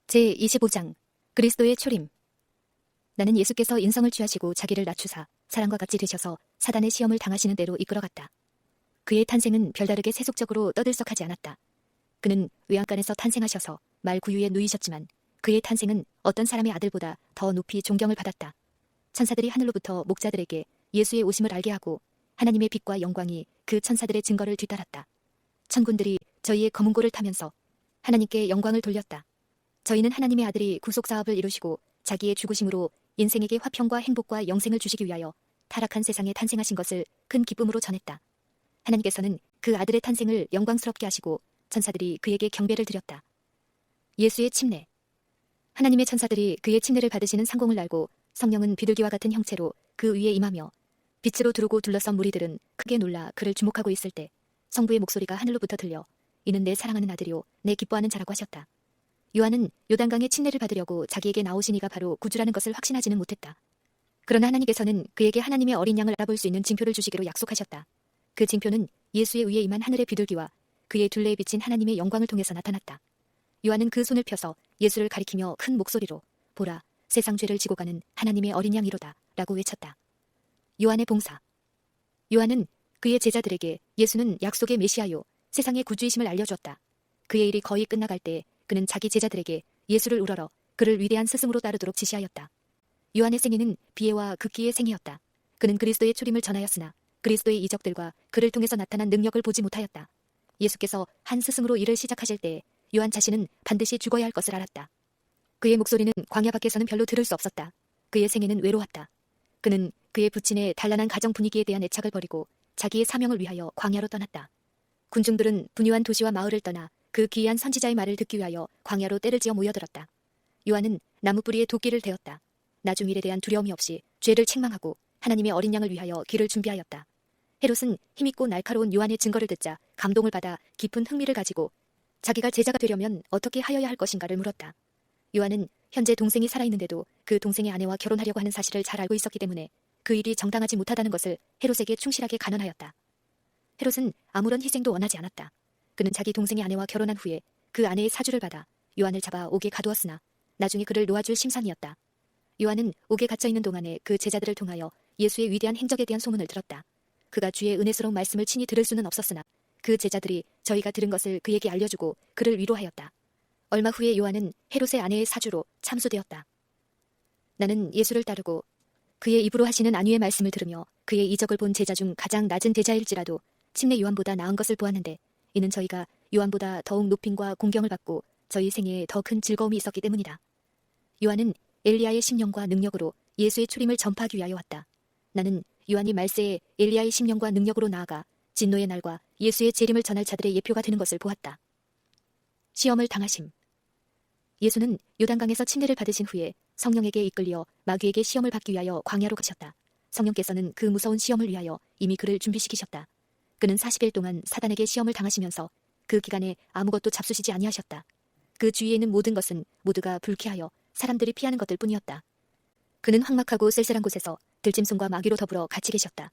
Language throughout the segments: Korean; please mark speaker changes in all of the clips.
Speaker 1: 제25장 그리스도의 초림. 나는 예수께서 인성을 취하시고 자기를 낮추사 사람과 같이 되셔서 사단의 시험을 당하시는 대로 이끌어갔다. 그의 탄생은 별다르게 세속적으로 떠들썩하지 않았다. 그는 외양간에서 탄생하셔서 말 구유에 누이셨지만 그의 탄생은 어떤 사람의 아들보다 더 높이 존경을 받았다. 천사들이 하늘로부터 목자들에게 예수의 오심을 알게 하고 하나님의 빛과 영광이 그 천사들의 증거를 뒤따랐다. 천군들이 저희의 거문고를 타면서 하나님께 영광을 돌렸다. 저희는 하나님의 아들이 구속사업을 이루시고 자기의 죽으심으로 인생에게 화평과 행복과 영생을 주시기 위하여 타락한 세상에 탄생하신 것을 큰 기쁨으로 전했다. 하나님께서는 그 아들의 탄생을 영광스럽게 하시고 천사들이 그에게 경배를 드렸다. 예수의 침례. 하나님의 천사들이 그의 침례를 받으시는 상공을 알고 성령은 비둘기와 같은 형체로 그 위에 임하며 빛으로 두르고 둘러선 무리들은 크게 놀라 그를 주목하고 있을 때 성부의 목소리가 하늘로부터 들려 이는 내 사랑하는 아들이요 내 기뻐하는 자라고 하셨다. 요한은 요단강의 침례를 받으려고 자기에게 나오신 이가 바로 구주라는 것을 확신하지는 못했다. 그러나 하나님께서는 그에게 하나님의 어린 양을 알아볼 수 있는 징표를 주시기로 약속하셨다. 그 징표는 예수의 위에 임한 하늘의 비둘기와 그의 둘레에 비친 하나님의 영광을 통해서 나타났다. 요한은 그 손을 펴서 예수를 가리키며 큰 목소리로 보라, 세상 죄를 지고 가는 하나님의 어린 양이로다 라고 외쳤다. 요한의 봉사. 요한은 그의 제자들에게 예수는 약속의 메시아요 세상의 구주이심을 알려주었다. 그의 일이 거의 끝나갈 때 그는 자기 제자들에게 예수를 우러러 그를 위대한 스승으로 따르도록 지시하였다. 요한의 생애는 비애와 극기의 생애였다. 그는 그리스도의 초림을 전하였으나 그리스도의 이적들과 그를 통해서 나타난 능력을 보지 못하였다. 예수께서 한 스승으로 일을 시작하실 때 요한 자신은 반드시 죽어야 할 것을 알았다. 그의 목소리는 광야 밖에서는 별로 들을 수 없었다. 그의 생애는 외로웠다. 그는 그의 부친의 단란한 가정 분위기에 대한 애착을 버리고 자기의 사명을 위하여 광야로 떠났다. 군중들은 분유한 도시와 마을을 떠나 그 기이한 선지자의 말을 듣기 위하여 광야로 떼를 지어 모여들었다. 요한은 나무뿌리에 도끼를 대었다. 나중 일에 대한 두려움이 없이 죄를 책망하고 하나님의 어린 양을 위하여 길을 준비하였다. 헤롯은 힘있고 날카로운 요한의 증거를 듣자 감동을 받아 깊은 흥미를 가지고 자기가 제자가 되려면 어떻게 하여야 할 것인가를 물었다. 요한은 현재 동생이 살아있는데도 그 동생의 아내와 결혼하려고 하는 사실을 잘 알고 있었기 때문에 그 일이 정당하지 못하다는 것을 헤롯에게 충실하게 간언하였다. 헤롯은 아무런 희생도 원하지 않았다. 그는 자기 동생의 아내와 결혼한 후에 그 아내의 사주를 받아 요한을 잡아 옥에 가두었으나 나중에 그를 놓아줄 심산이었다. 요한은 옥에 갇혀있는 동안에 그 제자들을 통하여 예수의 위대한 행적에 대한 소문을 들었다. 그가 주의 은혜스러운 말씀을 친히 들을 수는 없었으나 그 제자들이 저희가 들은 것을 그에게 알려주고 그를 위로하였다. 얼마 후에 요한은 헤롯의 아내의 사주로 참수되었다. 나는 예수를 따르고 그의 입으로 하시는 안위의 말씀을 들으며 그의 이적을 본 제자 중 가장 낮은 제자일지라도 침례 요한보다 나은 것을 보았는데 이는 저희가 요한보다 더욱 높임과 공경을 받고 저희 생애에 더 큰 즐거움이 있었기 때문이다. 요한은 엘리야의 심령과 능력으로 예수의 초림을 전파하기 위하여 왔다. 나는 요한이 말세에 엘리야의 심령과 능력으로 나아가 진노의 날과 예수의 재림을 전할 자들의 예표가 되는 것을 보았다. 시험을 당하심. 예수는 요단강에서 침례를 받으신 후에 성령에게 이끌려 마귀에게 시험을 받기 위하여 광야로 가셨다. 성령께서는 그 무서운 시험을 위하여 이미 그를 준비시키셨다. 그는 40일 동안 사단에게 시험을 당하시면서 그 기간에 아무것도 잡수시지 아니하셨다. 그 주위에 있는 모든 것은 모두가 불쾌하여 사람들이 피하는 것들 뿐이었다. 그는 황막하고 쓸쓸한 곳에서 들짐승과 마귀로 더불어 같이 계셨다.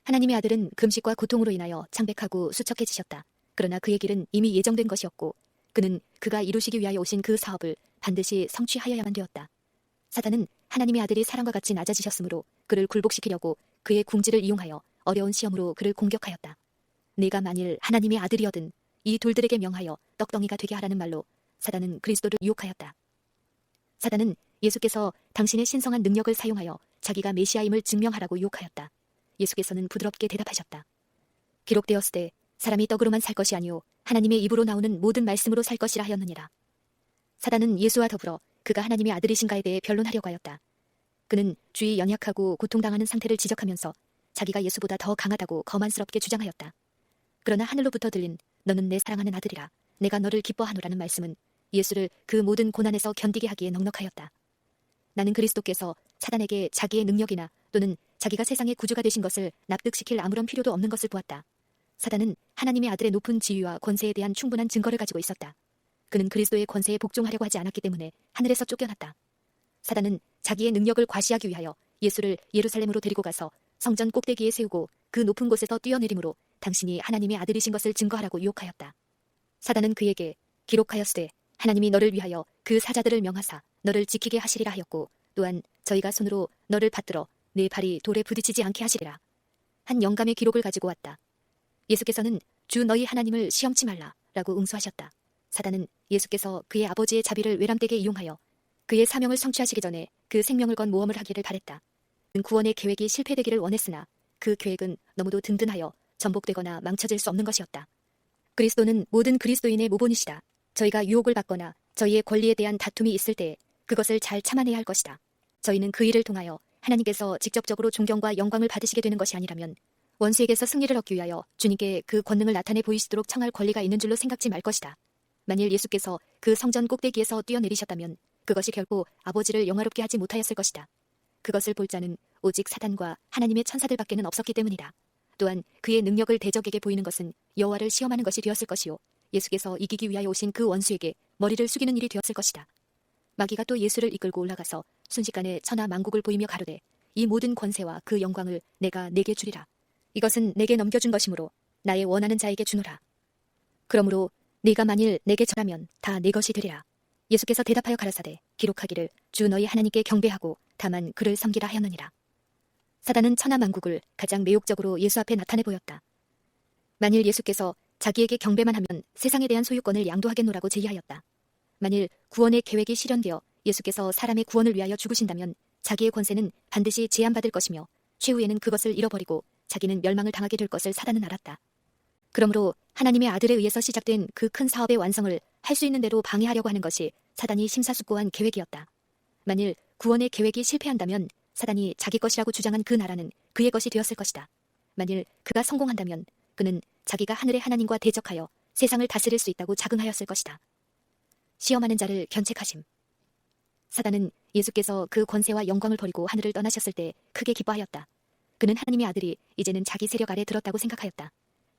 Speaker 1: 하나님의 아들은 금식과 고통으로 인하여 창백하고 수척해지셨다. 그러나 그의 길은 이미 예정된 것이었고 그는 그가 이루시기 위하여 오신 그 사업을 반드시 성취하여야만 되었다. 사단은 하나님의 아들이 사람과 같이 낮아지셨으므로 그를 굴복시키려고 그의 궁지를 이용하여 어려운 시험으로 그를 공격하였다. 네가 만일 하나님의 아들이어든 이 돌들에게 명하여 떡덩이가 되게 하라는 말로 사단은 그리스도를 유혹하였다. 사단은 예수께서 당신의 신성한 능력을 사용하여 자기가 메시아임을 증명하라고 유혹하였다. 예수께서는 부드럽게 대답하셨다. 기록되었으되 사람이 떡으로만 살 것이 아니오 하나님의 입으로 나오는 모든 말씀으로 살 것이라 하였느니라. 사단은 예수와 더불어 그가 하나님의 아들이신가에 대해 변론하려고 하였다. 그는 주의 연약하고 고통당하는 상태를 지적하면서 자기가 예수보다 더 강하다고 거만스럽게 주장하였다. 그러나 하늘로부터 들린 너는 내 사랑하는 아들이라 내가 너를 기뻐하노라는 말씀은 예수를 그 모든 고난에서 견디게 하기에 넉넉하였다. 나는 그리스도께서 사단에게 자기의 능력이나 또는 자기가 세상의 구주가 되신 것을 납득시킬 아무런 필요도 없는 것을 보았다. 사단은 하나님의 아들의 높은 지위와 권세에 대한 충분한 증거를 가지고 있었다. 그는 그리스도의 권세에 복종하려고 하지 않았기 때문에 하늘에서 쫓겨났다. 사단은 자기의 능력을 과시하기 위하여 예수를 예루살렘으로 데리고 가서 성전 꼭대기에 세우고 그 높은 곳에서 뛰어내림으로 당신이 하나님의 아들이신 것을 증거하라고 유혹하였다. 사단은 그에게 기록하였으되 하나님이 너를 위하여 그 사자들을 명하사 너를 지키게 하시리라 하였고 또한 저희가 손으로 너를 받들어 네 발이 돌에 부딪히지 않게 하시리라. 한 영감의 기록을 가지고 왔다. 예수께서는 주 너희 하나님을 시험치 말라 라고 응수하셨다. 사단은 예수께서 그의 아버지의 자비를 외람되게 이용하여 그의 사명을 성취하시기 전에 그 생명을 건 모험을 하기를 바랬다. 구원의 계획이 실패되기를 원했으나 그 계획은 너무도 든든하여 전복되거나 망쳐질 수 없는 것이었다. 그리스도는 모든 그리스도인의 모본이시다. 저희가 유혹을 받거나 저희의 권리에 대한 다툼이 있을 때 그것을 잘 참아내야 할 것이다. 저희는 그 일을 통하여 하나님께서 직접적으로 존경과 영광을 받으시게 되는 것이 아니라면 원수에게서 승리를 얻기 위하여 주님께 그 권능을 나타내 보이시도록 청할 권리가 있는 줄로 생각지 말 것이다. 만일 예수께서 그 성전 꼭대기에서 뛰어내리셨다면 그것이 결코 아버지를 영화롭게 하지 못하였을 것이다. 그것을 볼 자는 오직 사단과 하나님의 천사들밖에는 없었기 때문이다. 또한 그의 능력을 대적에게 보이는 것은 여호와를 시험하는 것이 되었을 것이요 예수께서 이기기 위하여 오신 그 원수에게 머리를 숙이는 일이 되었을 것이다. 마귀가 또 예수를 이끌고 올라가서 순식간에 천하 만국을 보이며 가로되 이 모든 권세와 그 영광을 내가 네게 주리라. 이것은 내게 넘겨준 것이므로 나의 원하는 자에게 주노라. 그러므로 네가 만일 내게 절하면 다 네 것이 되리라. 예수께서 대답하여 가라사대 기록하기를 주 너희 하나님께 경배하고 다만 그를 섬기라 하였느니라. 사단은 천하 만국을 가장 매혹적으로 예수 앞에 나타내 보였다. 만일 예수께서 자기에게 경배만 하면 세상에 대한 소유권을 양도하겠노라고 제의하였다. 만일 구원의 계획이 실현되어 예수께서 사람의 구원을 위하여 죽으신다면 자기의 권세는 반드시 제한받을 것이며 최후에는 그것을 잃어버리고 자기는 멸망을 당하게 될 것을 사단은 알았다. 그러므로 하나님의 아들에 의해서 시작된 그 큰 사업의 완성을 할 수 있는 대로 방해하려고 하는 것이 사단이 심사숙고한 계획이었다. 만일 구원의 계획이 실패한다면 사단이 자기 것이라고 주장한 그 나라는 그의 것이 되었을 것이다. 만일 그가 성공한다면 그는 자기가 하늘의 하나님과 대적하여 세상을 다스릴 수 있다고 자긍하였을 것이다. 시험하는 자를 견책하심. 사단은 예수께서 그 권세와 영광을 버리고 하늘을 떠나셨을 때 크게 기뻐하였다. 그는 하나님의 아들이 이제는 자기 세력 아래 들었다고 생각하였다.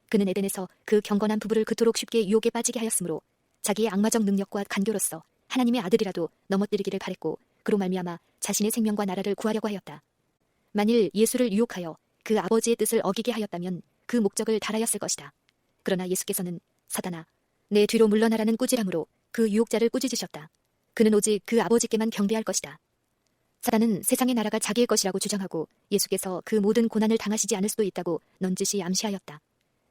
Speaker 1: 그는 에덴에서 그 경건한 부부를 그토록 쉽게 유혹에 빠지게 하였으므로 자기의 악마적 능력과 간교로서 하나님의 아들이라도 넘어뜨리기를 바랬고 그로 말미암아 자신의 생명과 나라를 구하려고 하였다. 만일 예수를 유혹하여 그 아버지의 뜻을 어기게 하였다면 그 목적을 달하였을 것이다. 그러나 예수께서는 사단아 내 뒤로 물러나라는 꾸지람으로 그 유혹자를 꾸짖으셨다. 그는 오직 그 아버지께만 경배할 것이다. 사단은 세상의 나라가 자기의 것이라고 주장하고 예수께서 그 모든 고난을 당하시지 않을 수도 있다고 넌지시 암시하였다.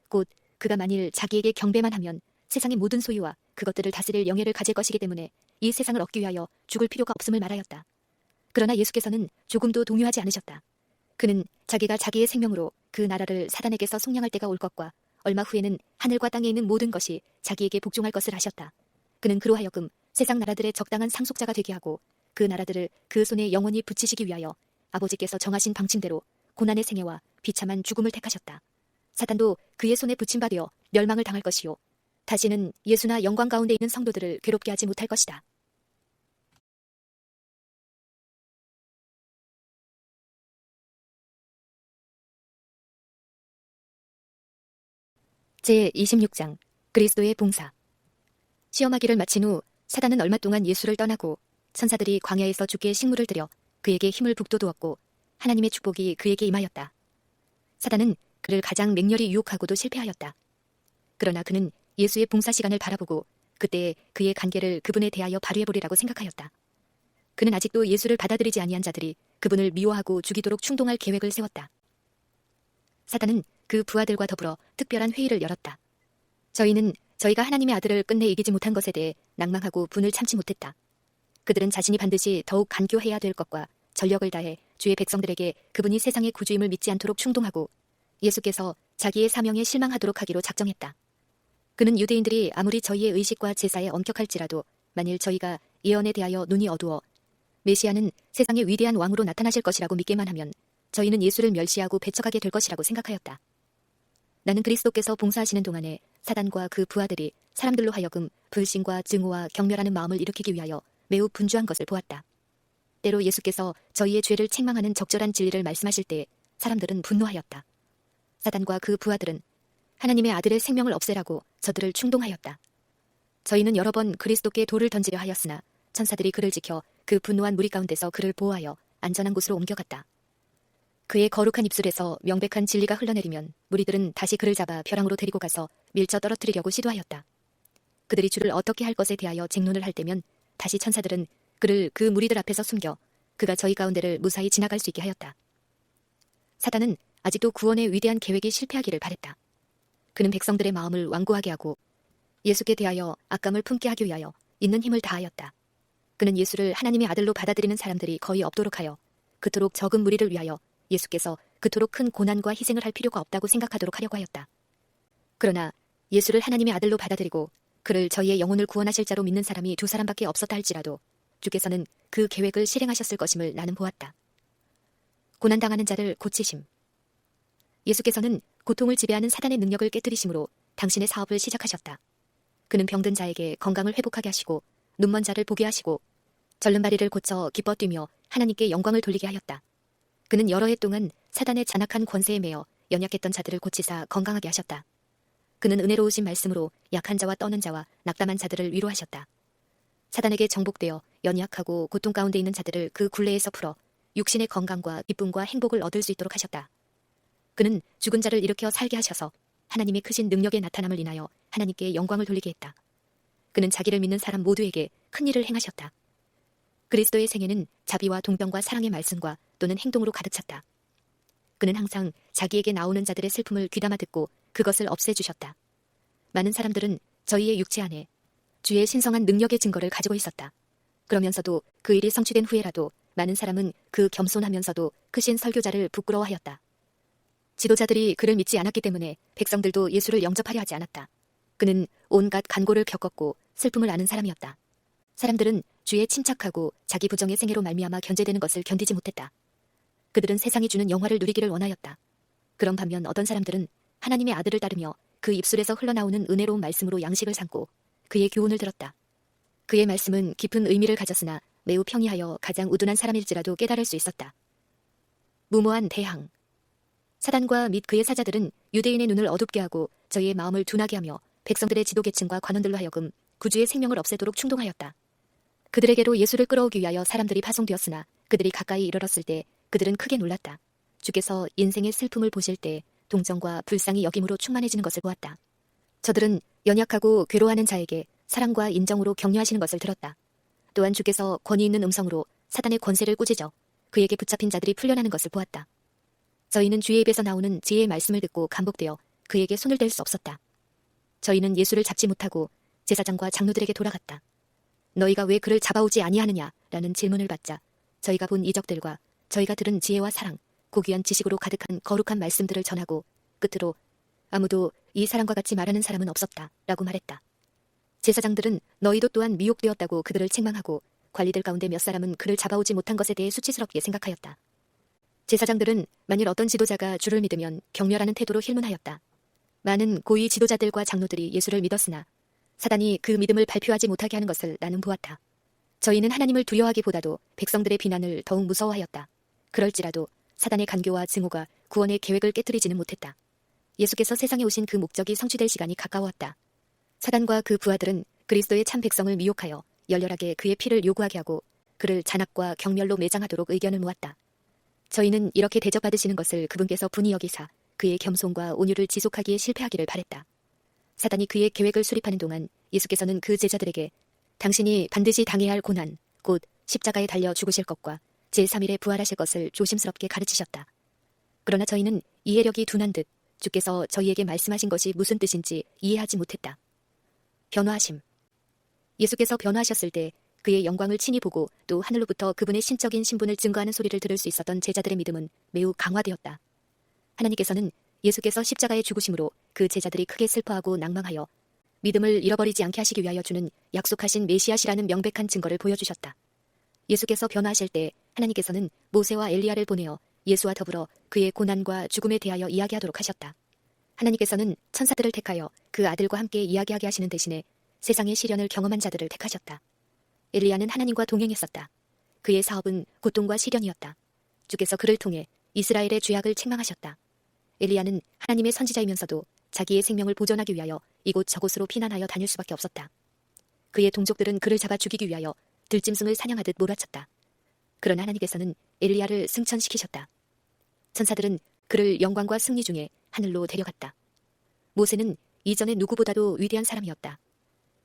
Speaker 1: 곧 그가 만일 자기에게 경배만 하면 세상의 모든 소유와 그것들을 다스릴 영예를 가질 것이기 때문에 이 세상을 얻기 위하여 죽을 필요가 없음을 말하였다. 그러나 예수께서는 조금도 동요하지 않으셨다. 그는 자기가 자기의 생명으로 그 나라를 사단에게서 속량할 때가 올 것과 얼마 후에는 하늘과 땅에 있는 모든 것이 자기에게 복종할 것을 아셨다. 그는 그로 하여금 세상 나라들의 적당한 상속자가 되게 하고 그 나라들을 그 손에 영원히 붙이시기 위하여 아버지께서 정하신 방침대로 고난의 생애와 비참한 죽음을 택하셨다. 사단도 그의 손에 붙임 바 되어 멸망을 당할 것이요 다시는 예수나 영광 가운데 있는 성도들을 괴롭게 하지 못할 것이다. 제26장 그리스도의 봉사. 시험하기를 마친 후 사단은 얼마 동안 예수를 떠나고 천사들이 광야에서 주께 식물을 드려 그에게 힘을 북돋우었고 하나님의 축복이 그에게 임하였다. 사단은 그를 가장 맹렬히 유혹하고도 실패하였다. 그러나 그는 예수의 봉사 시간을 바라보고 그때 그의 관계를 그분에 대하여 발휘해보리라고 생각하였다. 그는 아직도 예수를 받아들이지 아니한 자들이 그분을 미워하고 죽이도록 충동할 계획을 세웠다. 사단은 그 부하들과 더불어 특별한 회의를 열었다. 저희는 저희가 하나님의 아들을 끝내 이기지 못한 것에 대해 낭망하고 분을 참지 못했다. 그들은 자신이 반드시 더욱 간교해야 될 것과 전력을 다해 주의 백성들에게 그분이 세상의 구주임을 믿지 않도록 충동하고 예수께서 자기의 사명에 실망하도록 하기로 작정했다. 그는 유대인들이 아무리 저희의 의식과 제사에 엄격할지라도 만일 저희가 예언에 대하여 눈이 어두워 메시아는 세상의 위대한 왕으로 나타나실 것이라고 믿게만 하면 저희는 예수를 멸시하고 배척하게 될 것이라고 생각하였다. 나는 그리스도께서 봉사하시는 동안에 사단과 그 부하들이 사람들로 하여금 불신과 증오와 경멸하는 마음을 일으키기 위하여 매우 분주한 것을 보았다. 때로 예수께서 저희의 죄를 책망하는 적절한 진리를 말씀하실 때 사람들은 분노하였다. 사단과 그 부하들은 하나님의 아들의 생명을 없애라고 저들을 충동하였다. 저희는 여러 번 그리스도께 돌을 던지려 하였으나 천사들이 그를 지켜 그 분노한 무리 가운데서 그를 보호하여 안전한 곳으로 옮겨갔다. 그의 거룩한 입술에서 명백한 진리가 흘러내리면 무리들은 다시 그를 잡아 벼랑으로 데리고 가서 밀쳐 떨어뜨리려고 시도하였다. 그들이 주를 어떻게 할 것에 대하여 쟁론을 할 때면 다시 천사들은 그를 그 무리들 앞에서 숨겨 그가 저희 가운데를 무사히 지나갈 수 있게 하였다. 사단은 아직도 구원의 위대한 계획이 실패하기를 바랬다. 그는 백성들의 마음을 완고하게 하고 예수께 대하여 악감을 품게 하기 위하여 있는 힘을 다하였다. 그는 예수를 하나님의 아들로 받아들이는 사람들이 거의 없도록 하여 그토록 적은 무리를 위하여 예수께서 그토록 큰 고난과 희생을 할 필요가 없다고 생각하도록 하려고 하였다. 그러나 예수를 하나님의 아들로 받아들이고 그를 저희의 영혼을 구원하실 자로 믿는 사람이 2사람밖에 없었다 할지라도 주께서는 그 계획을 실행하셨을 것임을 나는 보았다. 고난당하는 자를 고치심. 예수께서는 고통을 지배하는 사단의 능력을 깨뜨리심으로 당신의 사업을 시작하셨다. 그는 병든 자에게 건강을 회복하게 하시고 눈먼 자를 보게 하시고 절름발이를 고쳐 기뻐 뛰며 하나님께 영광을 돌리게 하였다. 그는 여러 해 동안 사단의 잔악한 권세에 매여 연약했던 자들을 고치사 건강하게 하셨다. 그는 은혜로우신 말씀으로 약한 자와 떠는 자와 낙담한 자들을 위로하셨다. 사단에게 정복되어 연약하고 고통 가운데 있는 자들을 그 굴레에서 풀어 육신의 건강과 기쁨과 행복을 얻을 수 있도록 하셨다. 그는 죽은 자를 일으켜 살게 하셔서 하나님의 크신 능력의 나타남을 인하여 하나님께 영광을 돌리게 했다. 그는 자기를 믿는 사람 모두에게 큰 일을 행하셨다. 그리스도의 생애는 자비와 동병과 사랑의 말씀과 또는 행동으로 가득 찼다. 그는 항상 자기에게 나오는 자들의 슬픔을 귀담아 듣고 그것을 없애주셨다. 많은 사람들은 저희의 육체 안에 주의 신성한 능력의 증거를 가지고 있었다. 그러면서도 그 일이 성취된 후에라도 많은 사람은 그 겸손하면서도 크신 설교자를 부끄러워하였다. 지도자들이 그를 믿지 않았기 때문에 백성들도 예수를 영접하려 하지 않았다. 그는 온갖 간고를 겪었고 슬픔을 아는 사람이었다. 사람들은 주의 침착하고 자기 부정의 생애로 말미암아 견제되는 것을 견디지 못했다. 그들은 세상이 주는 영화를 누리기를 원하였다. 그런 반면 어떤 사람들은 하나님의 아들을 따르며 그 입술에서 흘러나오는 은혜로운 말씀으로 양식을 삼고 그의 교훈을 들었다. 그의 말씀은 깊은 의미를 가졌으나 매우 평이하여 가장 우둔한 사람일지라도 깨달을 수 있었다. 무모한 대항. 사단과 및 그의 사자들은 유대인의 눈을 어둡게 하고 저희의 마음을 둔하게 하며 백성들의 지도계층과 관원들로 하여금 구주의 생명을 없애도록 충동하였다. 그들에게로 예수를 끌어오기 위하여 사람들이 파송되었으나 그들이 가까이 이르렀을 때 그들은 크게 놀랐다. 주께서 인생의 슬픔을 보실 때 동정과 불쌍히 여김으로 충만해지는 것을 보았다. 저들은 연약하고 괴로워하는 자에게 사랑과 인정으로 격려하시는 것을 들었다. 또한 주께서 권위 있는 음성으로 사단의 권세를 꾸짖어 그에게 붙잡힌 자들이 풀려나는 것을 보았다. 저희는 주의 입에서 나오는 지혜의 말씀을 듣고 감복되어 그에게 손을 댈 수 없었다. 저희는 예수를 잡지 못하고 제사장과 장로들에게 돌아갔다. 너희가 왜 그를 잡아오지 아니하느냐? 라는 질문을 받자 저희가 본 이적들과 저희가 들은 지혜와 사랑, 고귀한 지식으로 가득한 거룩한 말씀들을 전하고 끝으로 아무도 이 사람과 같이 말하는 사람은 없었다 라고 말했다. 제사장들은 너희도 또한 미혹되었다고 그들을 책망하고 관리들 가운데 몇 사람은 그를 잡아오지 못한 것에 대해 수치스럽게 생각하였다. 제사장들은 만일 어떤 지도자가 주를 믿으면 격려라는 태도로 힐문하였다. 많은 고위 지도자들과 장로들이 예수를 믿었으나 사단이 그 믿음을 발표하지 못하게 하는 것을 나는 보았다. 저희는 하나님을 두려워하기보다도 백성들의 비난을 더욱 무서워하였다. 그럴지라도 사단의 간교와 증오가 구원의 계획을 깨뜨리지는 못했다. 예수께서 세상에 오신 그 목적이 성취될 시간이 가까웠다. 사단과 그 부하들은 그리스도의 참 백성을 미혹하여 열렬하게 그의 피를 요구하게 하고 그를 잔악과 경멸로 매장하도록 의견을 모았다. 저희는 이렇게 대접받으시는 것을 그분께서 분이 여기사 그의 겸손과 온유를 지속하기에 실패하기를 바랬다. 사단이 그의 계획을 수립하는 동안 예수께서는 그 제자들에게 당신이 반드시 당해야 할 고난, 곧 십자가에 달려 죽으실 것과 제3일에 부활하실 것을 조심스럽게 가르치셨다. 그러나 저희는 이해력이 둔한 듯 주께서 저희에게 말씀하신 것이 무슨 뜻인지 이해하지 못했다. 변화하심. 예수께서 변화하셨을 때 그의 영광을 친히 보고 또 하늘로부터 그분의 신적인 신분을 증거하는 소리를 들을 수 있었던 제자들의 믿음은 매우 강화되었다. 하나님께서는 예수께서 십자가에 죽으심으로 그 제자들이 크게 슬퍼하고 낭망하여 믿음을 잃어버리지 않게 하시기 위하여 주는 약속하신 메시아시라는 명백한 증거를 보여주셨다. 예수께서 변화하실 때 하나님께서는 모세와 엘리야를 보내어 예수와 더불어 그의 고난과 죽음에 대하여 이야기하도록 하셨다. 하나님께서는 천사들을 택하여 그 아들과 함께 이야기하게 하시는 대신에 세상의 시련을 경험한 자들을 택하셨다. 엘리야는 하나님과 동행했었다. 그의 사업은 고통과 시련이었다. 주께서 그를 통해 이스라엘의 죄악을 책망하셨다. 엘리야는 하나님의 선지자이면서도 자기의 생명을 보존하기 위하여 이곳 저곳으로 피난하여 다닐 수밖에 없었다. 그의 동족들은 그를 잡아 죽이기 위하여 들짐승을 사냥하듯 몰아쳤다. 그러나 하나님께서는 엘리야를 승천시키셨다. 천사들은 그를 영광과 승리 중에 하늘로 데려갔다. 모세는 이전에 누구보다도 위대한 사람이었다.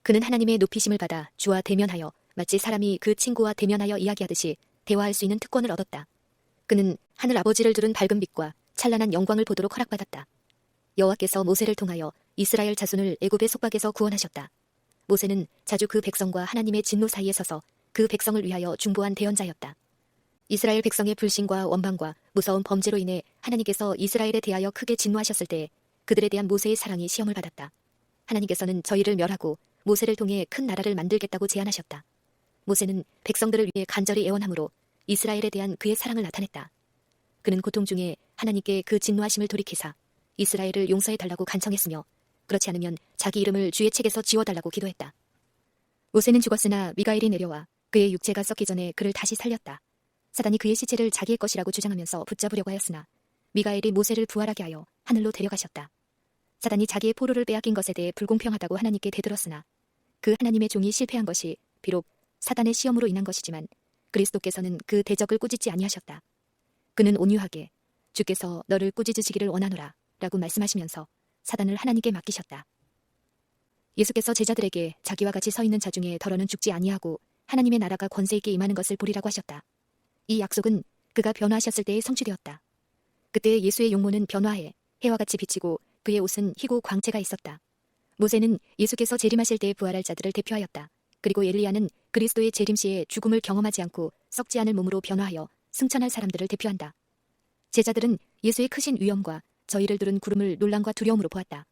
Speaker 1: 그는 하나님의 높이심을 받아 주와 대면하여 마치 사람이 그 친구와 대면하여 이야기하듯이 대화할 수 있는 특권을 얻었다. 그는 하늘 아버지를 두른 밝은 빛과 찬란한 영광을 보도록 허락받았다. 여호와께서 모세를 통하여 이스라엘 자손을 애굽의 속박에서 구원하셨다. 모세는 자주 그 백성과 하나님의 진노 사이에 서서 그 백성을 위하여 중보한 대언자였다. 이스라엘 백성의 불신과 원방과 무서운 범죄로 인해 하나님께서 이스라엘에 대하여 크게 진노하셨을 때 그들에 대한 모세의 사랑이 시험을 받았다. 하나님께서는 저희를 멸하고 모세를 통해 큰 나라를 만들겠다고 제안하셨다. 모세는 백성들을 위해 간절히 애원함으로 이스라엘에 대한 그의 사랑을 나타냈다. 그는 고통 중에 하나님께 그 진노하심을 돌이키사 이스라엘을 용서해달라고 간청했으며 그렇지 않으면 자기 이름을 주의 책에서 지워달라고 기도했다. 모세는 죽었으나 미가엘이 내려와 그의 육체가 썩기 전에 그를 다시 살렸다. 사단이 그의 시체를 자기의 것이라고 주장하면서 붙잡으려고 하였으나 미가엘이 모세를 부활하게 하여 하늘로 데려가셨다. 사단이 자기의 포로를 빼앗긴 것에 대해 불공평하다고 하나님께 대들었으나 그 하나님의 종이 실패한 것이 비록 사단의 시험으로 인한 것이지만 그리스도께서는 그 대적을 꾸짖지 아니하셨다. 그는 온유하게 주께서 너를 꾸짖으시기를 원하노라 라고 말씀하시면서 사단을 하나님께 맡기셨다. 예수께서 제자들에게 자기와 같이 서 있는 자 중에 더러는 죽지 아니하고 하나님의 나라가 권세 있게 임하는 것을 보리라고 하셨다. 이 약속은 그가 변화하셨을 때에 성취되었다. 그때 예수의 용모는 변화해 해와 같이 비치고 그의 옷은 희고 광채가 있었다. 모세는 예수께서 재림하실 때에 부활할 자들을 대표하였다. 그리고 엘리야는 그리스도의 재림 시에 죽음을 경험하지 않고 썩지 않을 몸으로 변화하여 승천할 사람들을 대표한다. 제자들은 예수의 크신 위엄과 저희를 두른 구름을 놀람과 두려움으로 보았다.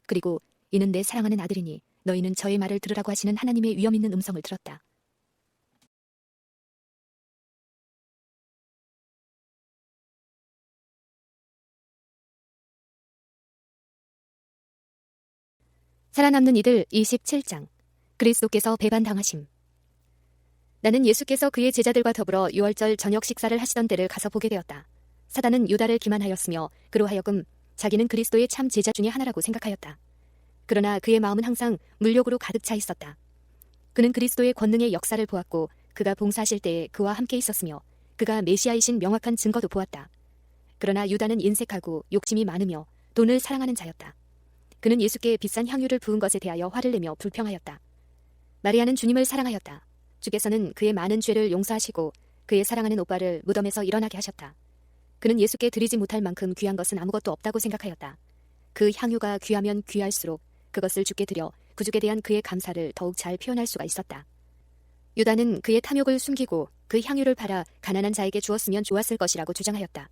Speaker 1: 그리고 이는 내 사랑하는 아들이니 너희는 저의 말을 들으라고 하시는 하나님의 위엄 있는 음성을 들었다. 살아남는 이들 27장. 그리스도께서 배반당하심. 나는 예수께서 그의 제자들과 더불어 유월절 저녁 식사를 하시던 때를 가서 보게 되었다. 사단은 유다를 기만하였으며 그로 하여금 자기는 그리스도의 참 제자 중에 하나라고 생각하였다. 그러나 그의 마음은 항상 물욕으로 가득 차 있었다. 그는 그리스도의 권능의 역사를 보았고 그가 봉사하실 때에 그와 함께 있었으며 그가 메시아이신 명확한 증거도 보았다. 그러나 유다는 인색하고 욕심이 많으며 돈을 사랑하는 자였다. 그는 예수께 비싼 향유를 부은 것에 대하여 화를 내며 불평하였다. 마리아는 주님을 사랑하였다. 주께서는 그의 많은 죄를 용서하시고 그의 사랑하는 오빠를 무덤에서 일어나게 하셨다. 그는 예수께 드리지 못할 만큼 귀한 것은 아무것도 없다고 생각하였다. 그 향유가 귀하면 귀할수록 그것을 주께 드려 구주에 대한 그의 감사를 더욱 잘 표현할 수가 있었다. 유다는 그의 탐욕을 숨기고 그 향유를 팔아 가난한 자에게 주었으면 좋았을 것이라고 주장하였다.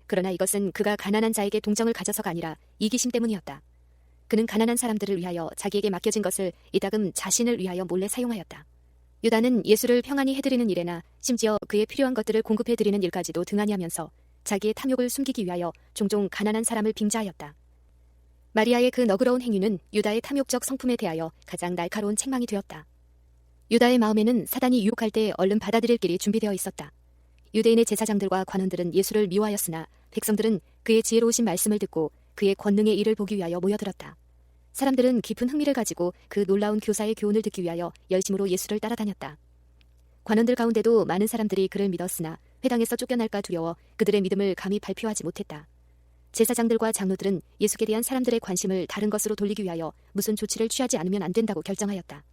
Speaker 1: 그러나 이것은 그가 가난한 자에게 동정을 가져서가 아니라 이기심 때문이었다. 그는 가난한 사람들을 위하여 자기에게 맡겨진 것을 이따금 자신을 위하여 몰래 사용하였다. 유다는 예수를 평안히 해드리는 일에나 심지어 그의 필요한 것들을 공급해드리는 일까지도 등한히 하면서 자기의 탐욕을 숨기기 위하여 종종 가난한 사람을 빙자하였다. 마리아의 그 너그러운 행위는 유다의 탐욕적 성품에 대하여 가장 날카로운 책망이 되었다. 유다의 마음에는 사단이 유혹할 때 얼른 받아들일 길이 준비되어 있었다. 유대인의 제사장들과 관원들은 예수를 미워하였으나 백성들은 그의 지혜로우신 말씀을 듣고 그의 권능의 일을 보기 위하여 모여들었다. 사람들은 깊은 흥미를 가지고 그 놀라운 교사의 교훈을 듣기 위하여 열심으로 예수를 따라다녔다. 관원들 가운데도 많은 사람들이 그를 믿었으나 회당에서 쫓겨날까 두려워 그들의 믿음을 감히 발표하지 못했다. 제사장들과 장로들은 예수께 대한 사람들의 관심을 다른 것으로 돌리기 위하여 무슨 조치를 취하지 않으면 안 된다고 결정하였다.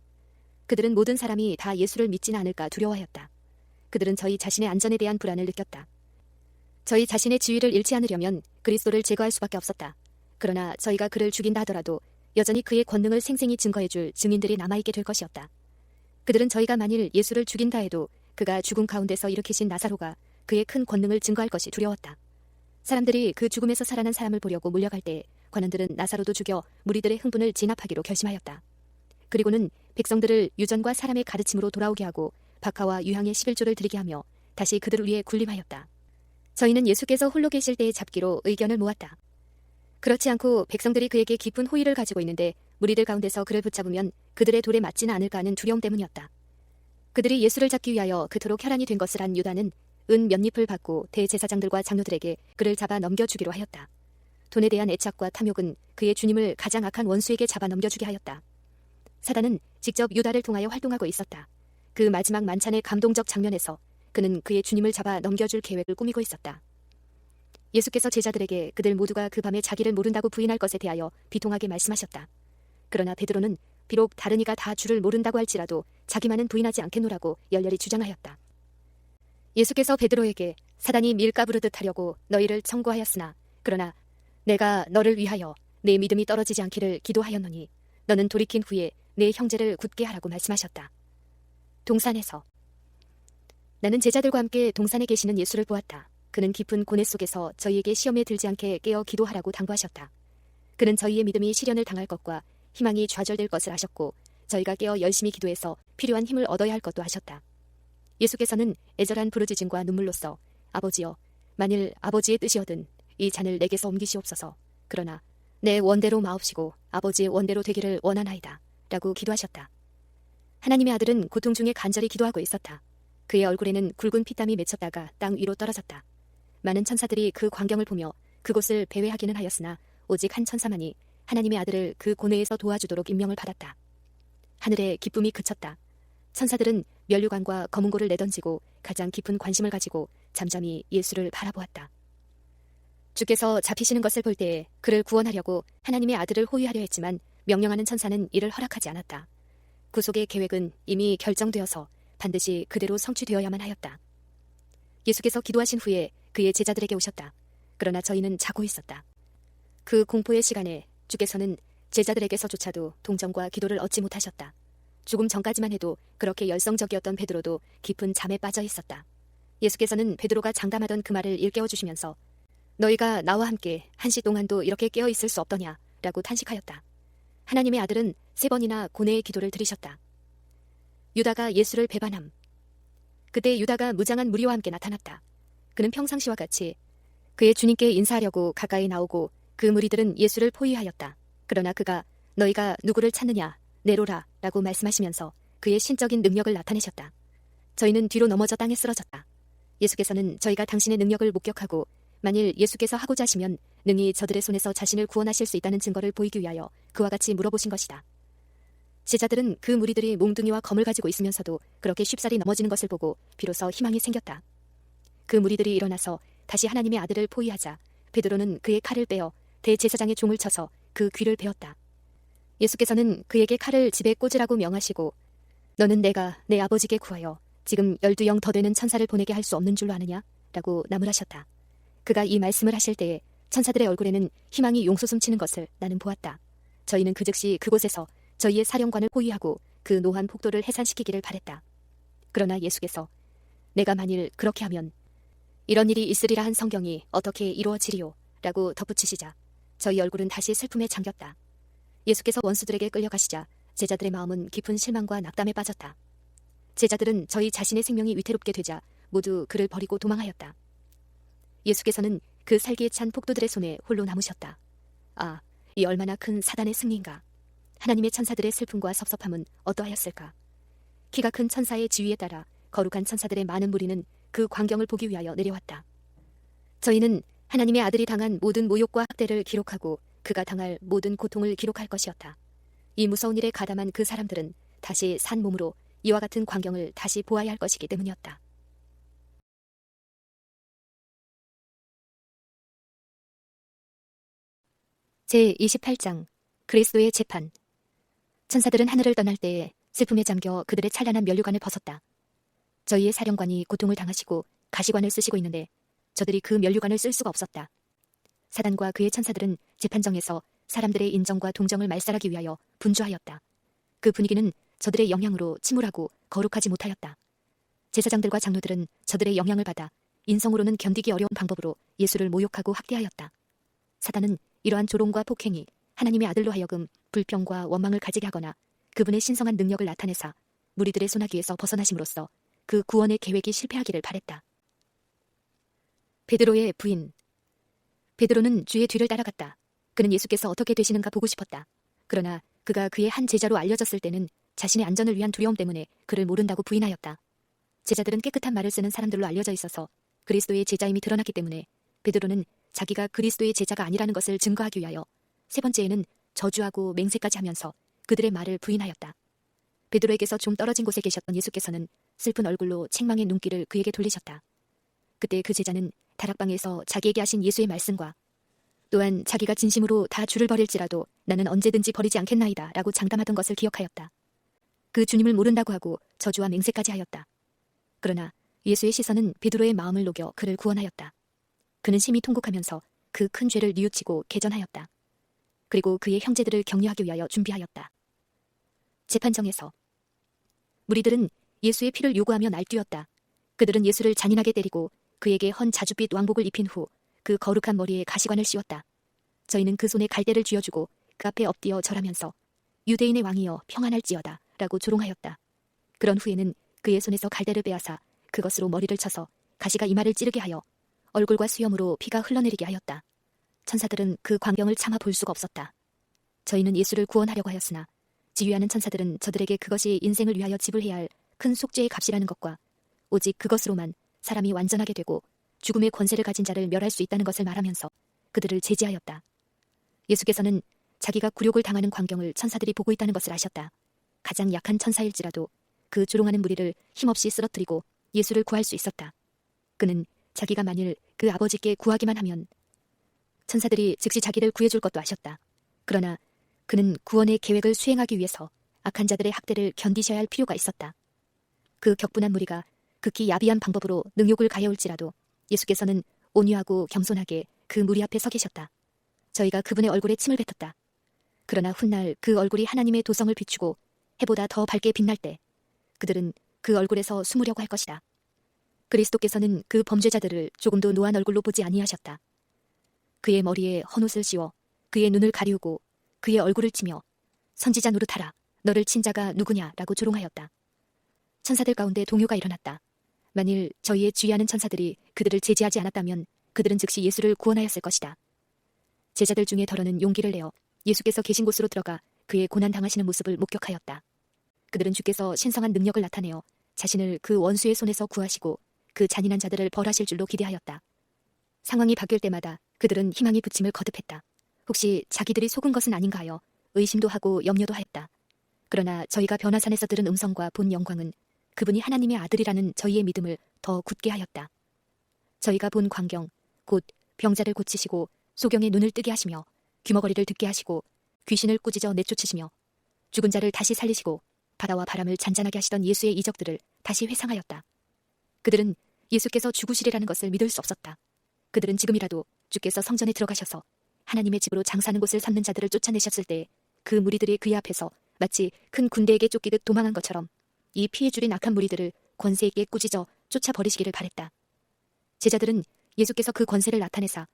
Speaker 1: 그들은 모든 사람이 다 예수를 믿지는 않을까 두려워하였다. 그들은 저희 자신의 안전에 대한 불안을 느꼈다. 저희 자신의 지위를 잃지 않으려면 그리스도를 제거할 수밖에 없었다. 그러나 저희가 그를 죽인다 하더라도 여전히 그의 권능을 생생히 증거해줄 증인들이 남아있게 될 것이었다. 그들은 저희가 만일 예수를 죽인다 해도 그가 죽음 가운데서 일으키신 나사로가 그의 큰 권능을 증거할 것이 두려웠다. 사람들이 그 죽음에서 살아난 사람을 보려고 몰려갈 때 관원들은 나사로도 죽여 무리들의 흥분을 진압하기로 결심하였다. 그리고는 백성들을 유전과 사람의 가르침으로 돌아오게 하고 박하와 유향의 11조를 드리게 하며 다시 그들을 위해 군림하였다. 저희는 예수께서 홀로 계실 때의 잡기로 의견을 모았다. 그렇지 않고 백성들이 그에게 깊은 호의를 가지고 있는데 무리들 가운데서 그를 붙잡으면 그들의 돌에 맞지는 않을까 하는 두려움 때문이었다. 그들이 예수를 잡기 위하여 그토록 혈안이 된 것을 안 유다는 은 몇 잎을 받고 대제사장들과 장로들에게 그를 잡아 넘겨주기로 하였다. 돈에 대한 애착과 탐욕은 그의 주님을 가장 악한 원수에게 잡아 넘겨주게 하였다. 사단은 직접 유다를 통하여 활동하고 있었다. 그 마지막 만찬의 감동적 장면에서 그는 그의 주님을 잡아 넘겨줄 계획을 꾸미고 있었다. 예수께서 제자들에게 그들 모두가 그 밤에 자기를 모른다고 부인할 것에 대하여 비통하게 말씀하셨다. 그러나 베드로는 비록 다른 이가 다 주를 모른다고 할지라도 자기만은 부인하지 않겠노라고 열렬히 주장하였다. 예수께서 베드로에게 사단이 밀가부르듯 하려고 너희를 청구하였으나 그러나 내가 너를 위하여 내 믿음이 떨어지지 않기를 기도하였노니 너는 돌이킨 후에 내 형제를 굳게 하라고 말씀하셨다. 동산에서 나는 제자들과 함께 동산에 계시는 예수를 보았다. 그는 깊은 고뇌 속에서 저희에게 시험에 들지 않게 깨어 기도하라고 당부하셨다. 그는 저희의 믿음이 시련을 당할 것과 희망이 좌절될 것을 아셨고 저희가 깨어 열심히 기도해서 필요한 힘을 얻어야 할 것도 아셨다. 예수께서는 애절한 부르짖음과 눈물로써 아버지여, 만일 아버지의 뜻이거든 이 잔을 내게서 옮기시옵소서. 그러나 내 원대로 마옵시고 아버지의 원대로 되기를 원하나이다 라고 기도하셨다. 하나님의 아들은 고통 중에 간절히 기도하고 있었다. 그의 얼굴에는 굵은 피땀이 맺혔다가 땅 위로 떨어졌다. 많은 천사들이 그 광경을 보며 그곳을 배회하기는 하였으나 오직 한 천사만이 하나님의 아들을 그 고뇌에서 도와주도록 임명을 받았다. 하늘에 기쁨이 그쳤다. 천사들은 면류관과 검은고를 내던지고 가장 깊은 관심을 가지고 잠잠히 예수를 바라보았다. 주께서 잡히시는 것을 볼 때에 그를 구원하려고 하나님의 아들을 호위하려 했지만 명령하는 천사는 이를 허락하지 않았다. 구속의 계획은 이미 결정되어서 반드시 그대로 성취되어야만 하였다. 예수께서 기도하신 후에 그의 제자들에게 오셨다. 그러나 저희는 자고 있었다. 그 공포의 시간에 주께서는 제자들에게서조차도 동정과 기도를 얻지 못하셨다. 조금 전까지만 해도 그렇게 열성적이었던 베드로도 깊은 잠에 빠져 있었다. 예수께서는 베드로가 장담하던 그 말을 일깨워 주시면서 너희가 나와 함께 1시 동안도 이렇게 깨어 있을 수 없더냐 라고 탄식하였다. 하나님의 아들은 3번이나 고뇌의 기도를 들으셨다. 유다가 예수를 배반함. 그때 유다가 무장한 무리와 함께 나타났다. 그는 평상시와 같이 그의 주님께 인사하려고 가까이 나오고 그 무리들은 예수를 포위하였다. 그러나 그가 너희가 누구를 찾느냐 내로라 라고 말씀하시면서 그의 신적인 능력을 나타내셨다. 저희는 뒤로 넘어져 땅에 쓰러졌다. 예수께서는 저희가 당신의 능력을 목격하고 만일 예수께서 하고자 하시면 능히 저들의 손에서 자신을 구원하실 수 있다는 증거를 보이기 위하여 그와 같이 물어보신 것이다. 제자들은 그 무리들이 몽둥이와 검을 가지고 있으면서도 그렇게 쉽사리 넘어지는 것을 보고 비로소 희망이 생겼다. 그 무리들이 일어나서 다시 하나님의 아들을 포위하자 베드로는 그의 칼을 빼어 대제사장의 종을 쳐서 그 귀를 베었다. 예수께서는 그에게 칼을 집에 꽂으라고 명하시고 너는 내가 내 아버지께 구하여 지금 12영 더 되는 천사를 보내게 할 수 없는 줄로 아느냐? 라고 나무라셨다. 그가 이 말씀을 하실 때에 천사들의 얼굴에는 희망이 용솟음치는 것을 나는 보았다. 저희는 그 즉시 그곳에서 저희의 사령관을 포위하고 그 노한 폭도를 해산시키기를 바랬다. 그러나 예수께서 내가 만일 그렇게 하면 이런 일이 있으리라 한 성경이 어떻게 이루어지리요? 라고 덧붙이시자 저희 얼굴은 다시 슬픔에 잠겼다. 예수께서 원수들에게 끌려가시자 제자들의 마음은 깊은 실망과 낙담에 빠졌다. 제자들은 저희 자신의 생명이 위태롭게 되자 모두 그를 버리고 도망하였다. 예수께서는 그 살기에 찬 폭도들의 손에 홀로 남으셨다. 아, 이 얼마나 큰 사단의 승리인가. 하나님의 천사들의 슬픔과 섭섭함은 어떠하였을까. 키가 큰 천사의 지위에 따라 거룩한 천사들의 많은 무리는 그 광경을 보기 위하여 내려왔다. 저희는 하나님의 아들이 당한 모든 모욕과 학대를 기록하고 그가 당할 모든 고통을 기록할 것이었다. 이 무서운 일에 가담한 그 사람들은 다시 산 몸으로 이와 같은 광경을 다시 보아야 할 것이기 때문이었다. 제28장 그리스도의 재판. 천사들은 하늘을 떠날 때에 슬픔에 잠겨 그들의 찬란한 면류관을 벗었다. 저희의 사령관이 고통을 당하시고 가시관을 쓰시고 있는데 저들이 그 면류관을 쓸 수가 없었다. 사단과 그의 천사들은 재판정에서 사람들의 인정과 동정을 말살하기 위하여 분주하였다. 그 분위기는 저들의 영향으로 침울하고 거룩하지 못하였다. 제사장들과 장로들은 저들의 영향을 받아 인성으로는 견디기 어려운 방법으로 예수를 모욕하고 학대하였다. 사단은 이러한 조롱과 폭행이 하나님의 아들로 하여금 불평과 원망을 가지게 하거나 그분의 신성한 능력을 나타내사 무리들의 손아귀에서 벗어나심으로써 그 구원의 계획이 실패하기를 바랬다. 베드로의 부인. 베드로는 주의 뒤를 따라갔다. 그는 예수께서 어떻게 되시는가 보고 싶었다. 그러나 그가 그의 한 제자로 알려졌을 때는 자신의 안전을 위한 두려움 때문에 그를 모른다고 부인하였다. 제자들은 깨끗한 말을 쓰는 사람들로 알려져 있어서 그리스도의 제자임이 드러났기 때문에 베드로는 자기가 그리스도의 제자가 아니라는 것을 증거하기 위하여 3번째에는 저주하고 맹세까지 하면서 그들의 말을 부인하였다. 베드로에게서 좀 떨어진 곳에 계셨던 예수께서는 슬픈 얼굴로 책망의 눈길을 그에게 돌리셨다. 그때 그 제자는 다락방에서 자기에게 하신 예수의 말씀과 또한 자기가 진심으로 다 주를 버릴지라도 나는 언제든지 버리지 않겠나이다 라고 장담하던 것을 기억하였다. 그 주님을 모른다고 하고 저주와 맹세까지 하였다. 그러나 예수의 시선은 베드로의 마음을 녹여 그를 구원하였다. 그는 심히 통곡하면서 그 큰 죄를 뉘우치고 개전하였다. 그리고 그의 형제들을 격려하기 위하여 준비하였다. 재판정에서 무리들은 예수의 피를 요구하며 날뛰었다. 그들은 예수를 잔인하게 때리고 그에게 헌 자줏빛 왕복을 입힌 후 그 거룩한 머리에 가시관을 씌웠다. 저희는 그 손에 갈대를 쥐어주고 그 앞에 엎드려 절하면서 유대인의 왕이여 평안할지어다 라고 조롱하였다. 그런 후에는 그의 손에서 갈대를 빼앗아 그것으로 머리를 쳐서 가시가 이마를 찌르게 하여 얼굴과 수염으로 피가 흘러내리게 하였다. 천사들은 그 광경을 참아 볼 수가 없었다. 저희는 예수를 구원하려고 하였으나 지휘하는 천사들은 저들에게 그것이 인생을 위하여 지불해야 할 큰 속죄의 값이라는 것과 오직 그것으로만 사람이 완전하게 되고 죽음의 권세를 가진 자를 멸할 수 있다는 것을 말하면서 그들을 제지하였다. 예수께서는 자기가 굴욕을 당하는 광경을 천사들이 보고 있다는 것을 아셨다. 가장 약한 천사일지라도 그 조롱하는 무리를 힘없이 쓰러뜨리고 예수를 구할 수 있었다. 그는 자기가 만일 그 아버지께 구하기만 하면 천사들이 즉시 자기를 구해줄 것도 아셨다. 그러나 그는 구원의 계획을 수행하기 위해서 악한 자들의 학대를 견디셔야 할 필요가 있었다. 그 격분한 무리가 극히 야비한 방법으로 능욕을 가해올지라도 예수께서는 온유하고 겸손하게 그 무리 앞에 서 계셨다. 저희가 그분의 얼굴에 침을 뱉었다. 그러나 훗날 그 얼굴이 하나님의 도성을 비추고 해보다 더 밝게 빛날 때 그들은 그 얼굴에서 숨으려고 할 것이다. 그리스도께서는 그 범죄자들을 조금도 노한 얼굴로 보지 아니하셨다. 그의 머리에 헌옷을 씌워 그의 눈을 가리우고 그의 얼굴을 치며 선지자 노릇하라 너를 친 자가 누구냐 라고 조롱하였다. 천사들 가운데 동요가 일어났다. 만일 저희의 주의하는 천사들이 그들을 제지하지 않았다면 그들은 즉시 예수를 구원하였을 것이다. 제자들 중에 더러는 용기를 내어 예수께서 계신 곳으로 들어가 그의 고난당하시는 모습을 목격하였다. 그들은 주께서 신성한 능력을 나타내어 자신을 그 원수의 손에서 구하시고 그 잔인한 자들을 벌하실 줄로 기대하였다. 상황이 바뀔 때마다 그들은 희망이 부침을 거듭했다. 혹시 자기들이 속은 것은 아닌가 하여 의심도 하고 염려도 하였다. 그러나 저희가 변화산에서 들은 음성과 본 영광은 그분이 하나님의 아들이라는 저희의 믿음을 더 굳게 하였다. 저희가 본 광경, 곧 병자를 고치시고 소경의 눈을 뜨게 하시며 귀머거리를 듣게 하시고 귀신을 꾸짖어 내쫓으시며 죽은 자를 다시 살리시고 바다와 바람을 잔잔하게 하시던 예수의 이적들을 다시 회상하였다. 그들은 예수께서 죽으시리라는 것을 믿을 수 없었다. 그들은 지금이라도 주께서 성전에 들어가셔서 하나님의 집으로 장사하는 곳을 삼는 자들을 쫓아내셨을 때 그 무리들이 그의 앞에서 마치 큰 군대에게 쫓기듯 도망한 것처럼 이 피해 줄인 악한 무리들을 권세 있게 꾸짖어 쫓아버리시기를 바랬다. 제자들은 예수께서 그 권세를 나타내사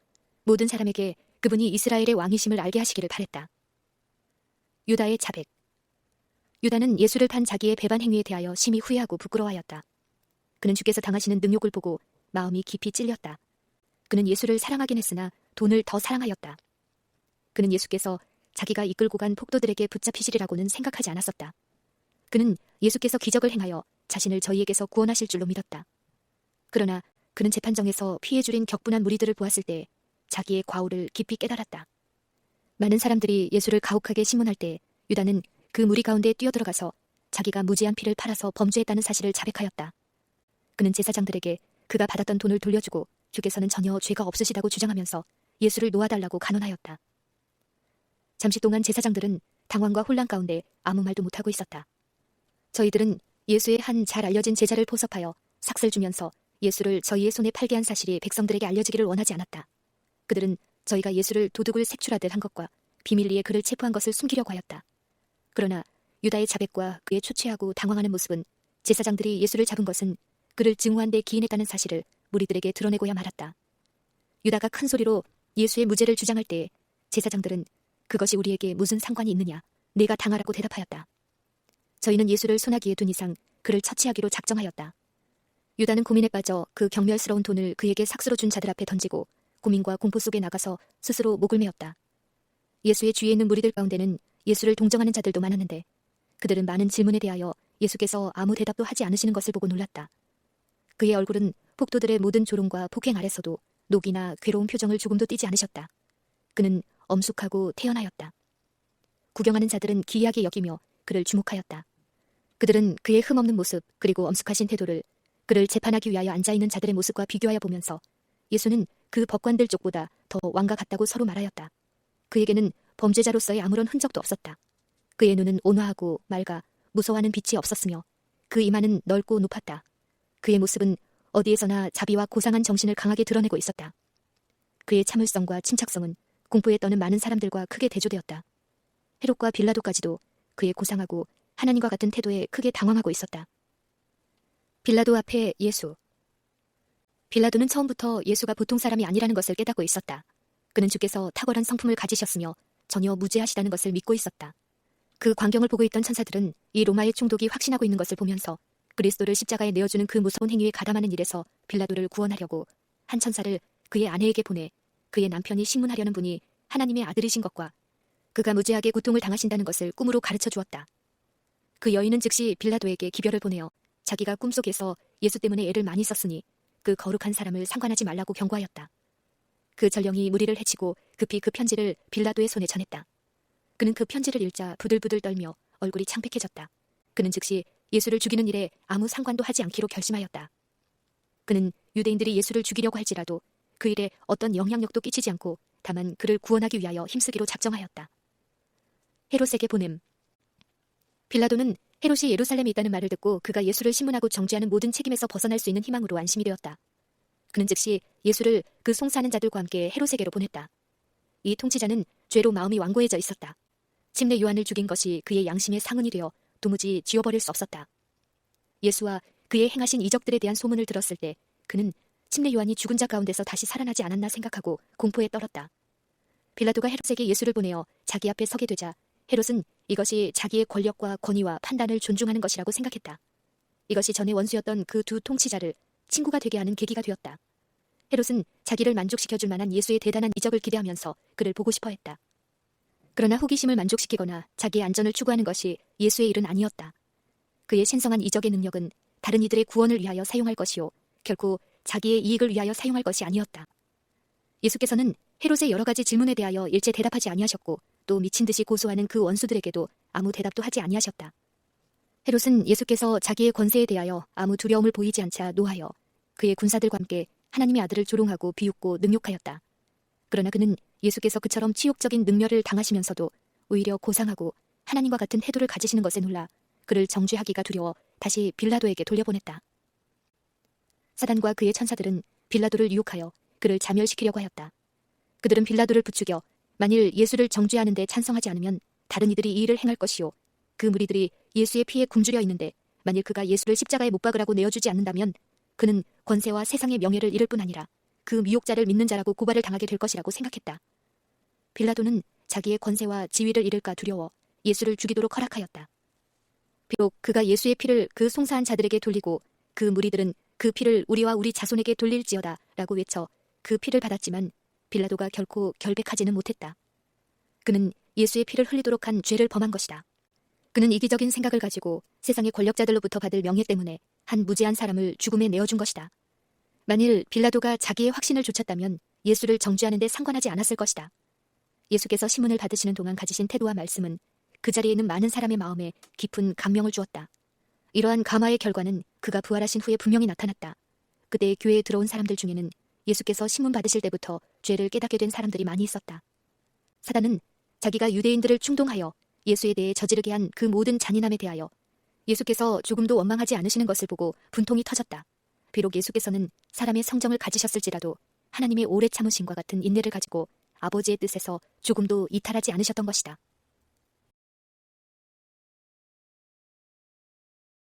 Speaker 1: 모든 사람에게 그분이 이스라엘의 왕이심을 알게 하시기를 바랬다. 유다의 자백. 유다는 예수를 판 자기의 배반 행위에 대하여 심히 후회하고 부끄러워하였다. 그는 주께서 당하시는 능욕을 보고 마음이 깊이 찔렸다. 그는 예수를 사랑하긴 했으나 돈을 더 사랑하였다. 그는 예수께서 자기가 이끌고 간 폭도들에게 붙잡히시리라고는 생각하지 않았었다. 그는 예수께서 기적을 행하여 자신을 저희에게서 구원하실 줄로 믿었다. 그러나 그는 재판정에서 피해 줄인 격분한 무리들을 보았을 때 자기의 과오를 깊이 깨달았다. 많은 사람들이 예수를 가혹하게 신문할 때 유다는 그 무리 가운데 뛰어들어가서 자기가 무지한 피를 팔아서 범죄했다는 사실을 자백하였다. 그는 제사장들에게 그가 받았던 돈을 돌려주고 주께서는 전혀 죄가 없으시다고 주장하면서 예수를 놓아달라고 간언하였다. 잠시 동안 제사장들은 당황과 혼란 가운데 아무 말도 못하고 있었다. 저희들은 예수의 한 잘 알려진 제자를 포섭하여 삭슬 주면서 예수를 저희의 손에 팔게 한 사실이 백성들에게 알려지기를 원하지 않았다. 그들은 저희가 예수를 도둑을 색출하듯 한 것과 비밀리에 그를 체포한 것을 숨기려고 하였다. 그러나 유다의 자백과 그의 초췌하고 당황하는 모습은 제사장들이 예수를 잡은 것은 그를 증오한 데 기인했다는 사실을 무리들에게 드러내고야 말았다. 유다가 큰 소리로 예수의 무죄를 주장할 때 제사장들은 그것이 우리에게 무슨 상관이 있느냐, 네가 당하라고 대답하였다. 저희는 예수를 소나기에 둔 이상 그를 처치하기로 작정하였다. 유다는 고민에 빠져 그 경멸스러운 돈을 그에게 삭스로 준 자들 앞에 던지고 고민과 공포 속에 나가서 스스로 목을 메었다. 예수의 주위에 있는 무리들 가운데는 예수를 동정하는 자들도 많았는데 그들은 많은 질문에 대하여 예수께서 아무 대답도 하지 않으시는 것을 보고 놀랐다. 그의 얼굴은 폭도들의 모든 조롱과 폭행 아래서도 녹이나 괴로운 표정을 조금도 띠지 않으셨다. 그는 엄숙하고 태연하였다. 구경하는 자들은 기이하게 여기며 그를 주목하였다. 그들은 그의 흠없는 모습 그리고 엄숙하신 태도를 그를 재판하기 위하여 앉아있는 자들의 모습과 비교하여 보면서 예수는 그 법관들 쪽보다 더 왕과 같다고 서로 말하였다. 그에게는 범죄자로서의 아무런 흔적도 없었다. 그의 눈은 온화하고 맑아 무서워하는 빛이 없었으며 그 이마는 넓고 높았다. 그의 모습은 어디에서나 자비와 고상한 정신을 강하게 드러내고 있었다. 그의 참을성과 침착성은 공포에 떠는 많은 사람들과 크게 대조되었다. 헤롯과 빌라도까지도 그의 고상하고 하나님과 같은 태도에 크게 당황하고 있었다. 빌라도 앞에 예수. 빌라도는 처음부터 예수가 보통 사람이 아니라는 것을 깨닫고 있었다. 그는 주께서 탁월한 성품을 가지셨으며 전혀 무죄하시다는 것을 믿고 있었다. 그 광경을 보고 있던 천사들은 이 로마의 총독이 확신하고 있는 것을 보면서 그리스도를 십자가에 내어주는 그 무서운 행위에 가담하는 일에서 빌라도를 구원하려고 한 천사를 그의 아내에게 보내 그의 남편이 신문하려는 분이 하나님의 아들이신 것과 그가 무죄하게 고통을 당하신다는 것을 꿈으로 가르쳐 주었다. 그 여인은 즉시 빌라도에게 기별을 보내어 자기가 꿈속에서 예수 때문에 애를 많이 썼으니 그 거룩한 사람을 상관하지 말라고 경고하였다. 그 전령이 무리를 해치고 급히 그 편지를 빌라도의 손에 전했다. 그는 그 편지를 읽자 부들부들 떨며 얼굴이 창백해졌다. 그는 즉시 예수를 죽이는 일에 아무 상관도 하지 않기로 결심하였다. 그는 유대인들이 예수를 죽이려고 할지라도 그 일에 어떤 영향력도 끼치지 않고 다만 그를 구원하기 위하여 힘쓰기로 작정하였다. 헤롯에게 보냄. 빌라도는 헤롯이 예루살렘에 있다는 말을 듣고 그가 예수를 신문하고 정죄하는 모든 책임에서 벗어날 수 있는 희망으로 안심이 되었다. 그는 즉시 예수를 그 송사하는 자들과 함께 헤롯에게로 보냈다. 이 통치자는 죄로 마음이 완고해져 있었다. 침례 요한을 죽인 것이 그의 양심의 상흔이 되어 도무지 지워버릴 수 없었다. 예수와 그의 행하신 이적들에 대한 소문을 들었을 때 그는 침례 요한이 죽은 자 가운데서 다시 살아나지 않았나 생각하고 공포에 떨었다. 빌라도가 헤롯에게 예수를 보내어 자기 앞에 서게 되자 헤롯은 이것이 자기의 권력과 권위와 판단을 존중하는 것이라고 생각했다. 이것이 전에 원수였던 그 두 통치자를 친구가 되게 하는 계기가 되었다. 헤롯은 자기를 만족시켜줄 만한 예수의 대단한 이적을 기대하면서 그를 보고 싶어 했다. 그러나 호기심을 만족시키거나 자기의 안전을 추구하는 것이 예수의 일은 아니었다. 그의 신성한 이적의 능력은 다른 이들의 구원을 위하여 사용할 것이요 결코 자기의 이익을 위하여 사용할 것이 아니었다. 예수께서는 헤롯의 여러 가지 질문에 대하여 일체 대답하지 아니하셨고 또 미친 듯이 고소하는 그 원수들에게도 아무 대답도 하지 아니하셨다. 헤롯은 예수께서 자기의 권세에 대하여 아무 두려움을 보이지 않자 노하여 그의 군사들과 함께 하나님의 아들을 조롱하고 비웃고 능욕하였다. 그러나 그는 예수께서 그처럼 치욕적인 능멸을 당하시면서도 오히려 고상하고 하나님과 같은 태도를 가지시는 것에 놀라 그를 정죄하기가 두려워 다시 빌라도에게 돌려보냈다. 사단과 그의 천사들은 빌라도를 유혹하여 그를 자멸시키려고 하였다. 그들은 빌라도를 부추겨 만일 예수를 정죄하는 데 찬성하지 않으면 다른 이들이 이 일을 행할 것이요 그 무리들이 예수의 피에 굶주려 있는데 만일 그가 예수를 십자가에 못 박으라고 내어주지 않는다면 그는 권세와 세상의 명예를 잃을 뿐 아니라 그 미혹자를 믿는 자라고 고발을 당하게 될 것이라고 생각했다. 빌라도는 자기의 권세와 지위를 잃을까 두려워 예수를 죽이도록 허락하였다. 비록 그가 예수의 피를 그 송사한 자들에게 돌리고 그 무리들은 그 피를 우리와 우리 자손에게 돌릴지어다 라고 외쳐 그 피를 받았지만 빌라도가 결코 결백하지는 못했다. 그는 예수의 피를 흘리도록 한 죄를 범한 것이다. 그는 이기적인 생각을 가지고 세상의 권력자들로부터 받을 명예 때문에 한 무죄한 사람을 죽음에 내어준 것이다. 만일 빌라도가 자기의 확신을 좇았다면 예수를 정죄하는 데 상관하지 않았을 것이다. 예수께서 시문을 받으시는 동안 가지신 태도와 말씀은 그 자리에 있는 많은 사람의 마음에 깊은 감명을 주었다. 이러한 감화의 결과는 그가 부활하신 후에 분명히 나타났다. 그때 교회에 들어온 사람들 중에는 예수께서 시문 받으실 때부터 죄를 깨닫게 된 사람들이 많이 있었다. 사단은 자기가 유대인들을 충동하여 예수에 대해 저지르게 한 그 모든 잔인함에 대하여 예수께서 조금도 원망하지 않으시는 것을 보고 분통이 터졌다. 비록 예수께서는 사람의 성정을 가지셨을지라도 하나님의 오래 참으심과 같은 인내를 가지고 아버지의 뜻에서 조금도 이탈하지 않으셨던 것이다.